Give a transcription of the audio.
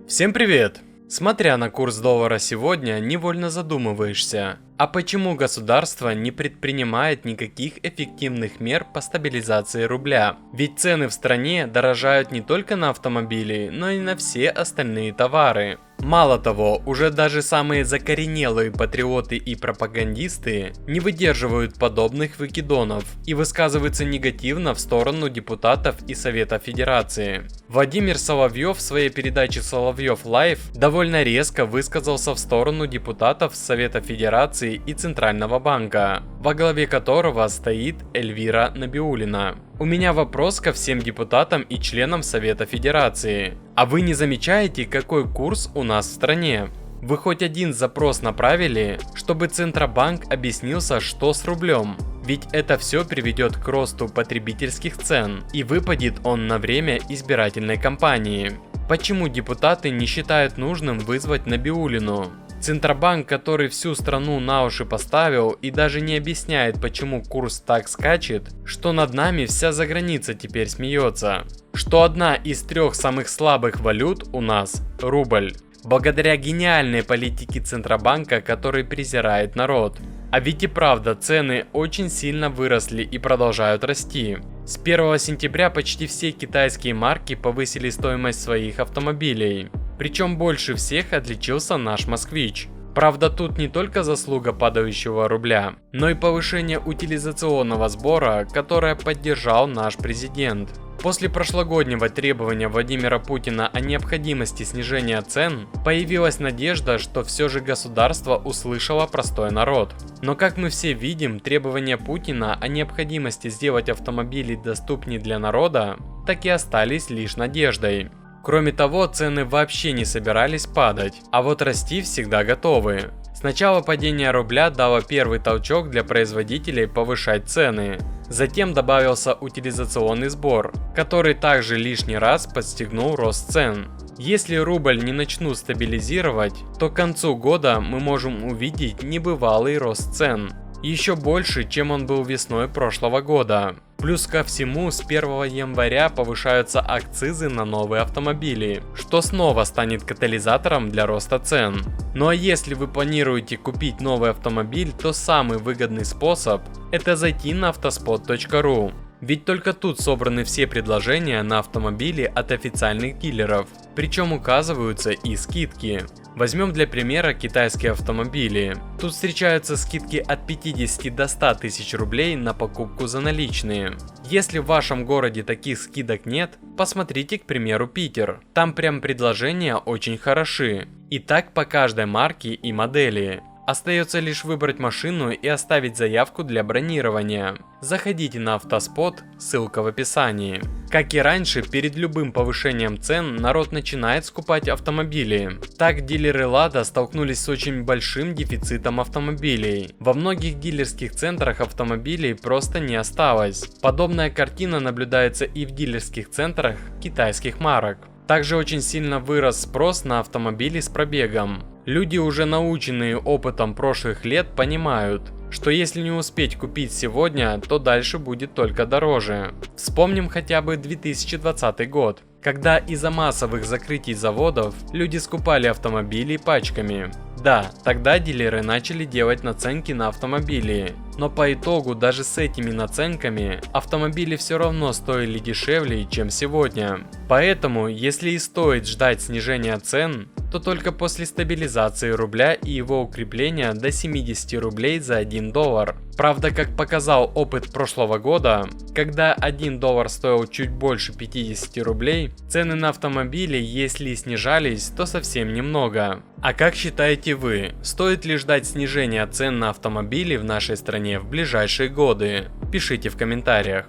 Всем привет! Смотря на курс доллара сегодня, невольно задумываешься, а почему государство не предпринимает никаких эффективных мер по стабилизации рубля? Ведь цены в стране дорожают не только на автомобили, но и на все остальные товары. Мало того, уже даже самые закоренелые патриоты и пропагандисты не выдерживают подобных выкидонов и высказываются негативно в сторону депутатов и Совета Федерации. Владимир Соловьев в своей передаче «Соловьев Лайв» довольно резко высказался в сторону депутатов Совета Федерации и Центрального банка, во главе которого стоит Эльвира Набиуллина. У меня вопрос ко всем депутатам и членам Совета Федерации. А вы не замечаете, какой курс у нас в стране? Вы хоть один запрос направили, чтобы Центробанк объяснился, что с рублем? Ведь это все приведет к росту потребительских цен, и выпадет он на время избирательной кампании. Почему депутаты не считают нужным вызвать Набиуллину? Центробанк, который всю страну на уши поставил и даже не объясняет, почему курс так скачет, что над нами вся заграница теперь смеется. Что одна из трех самых слабых валют у нас – рубль. Благодаря гениальной политике Центробанка, который презирает народ. А ведь и правда, цены очень сильно выросли и продолжают расти. С 1 сентября почти все китайские марки повысили стоимость своих автомобилей. Причем больше всех отличился наш Москвич. Правда, тут не только заслуга падающего рубля, но и повышение утилизационного сбора, которое поддержал наш президент. После прошлогоднего требования Владимира Путина о необходимости снижения цен, появилась надежда, что все же государство услышало простой народ. Но как мы все видим, требования Путина о необходимости сделать автомобили доступнее для народа, так и остались лишь надеждой. Кроме того, цены вообще не собирались падать, а вот расти всегда готовы. Сначала падение рубля дало первый толчок для производителей повышать цены. Затем добавился утилизационный сбор, который также лишний раз подстегнул рост цен. Если рубль не начнут стабилизировать, то к концу года мы можем увидеть небывалый рост цен. Еще больше, чем он был весной прошлого года. Плюс ко всему, с 1 января повышаются акцизы на новые автомобили, что снова станет катализатором для роста цен. Ну а если вы планируете купить новый автомобиль, то самый выгодный способ – это зайти на autospot.ru. Ведь только тут собраны все предложения на автомобили от официальных дилеров, причем указываются и скидки. Возьмем для примера китайские автомобили. Тут встречаются скидки от 50 до 100 тысяч рублей на покупку за наличные. Если в вашем городе таких скидок нет, посмотрите, к примеру, Питер. Там прям предложения очень хороши. И так по каждой марке и модели. Остается лишь выбрать машину и оставить заявку для бронирования. Заходите на Автоспот, ссылка в описании. Как и раньше, перед любым повышением цен народ начинает скупать автомобили. Так дилеры Лада столкнулись с очень большим дефицитом автомобилей. Во многих дилерских центрах автомобилей просто не осталось. Подобная картина наблюдается и в дилерских центрах китайских марок. Также очень сильно вырос спрос на автомобили с пробегом. Люди, уже наученные опытом прошлых лет, понимают, что если не успеть купить сегодня, то дальше будет только дороже. Вспомним хотя бы 2020 год, когда из-за массовых закрытий заводов люди скупали автомобили пачками. Да, тогда дилеры начали делать наценки на автомобили, но по итогу даже с этими наценками автомобили все равно стоили дешевле, чем сегодня. Поэтому, если и стоит ждать снижения цен, то только после стабилизации рубля и его укрепления до 70 рублей за 1 доллар. Правда, как показал опыт прошлого года, когда 1 доллар стоил чуть больше 50 рублей, цены на автомобили, если и снижались, то совсем немного. А как считаете вы, стоит ли ждать снижения цен на автомобили в нашей стране в ближайшие годы? Пишите в комментариях.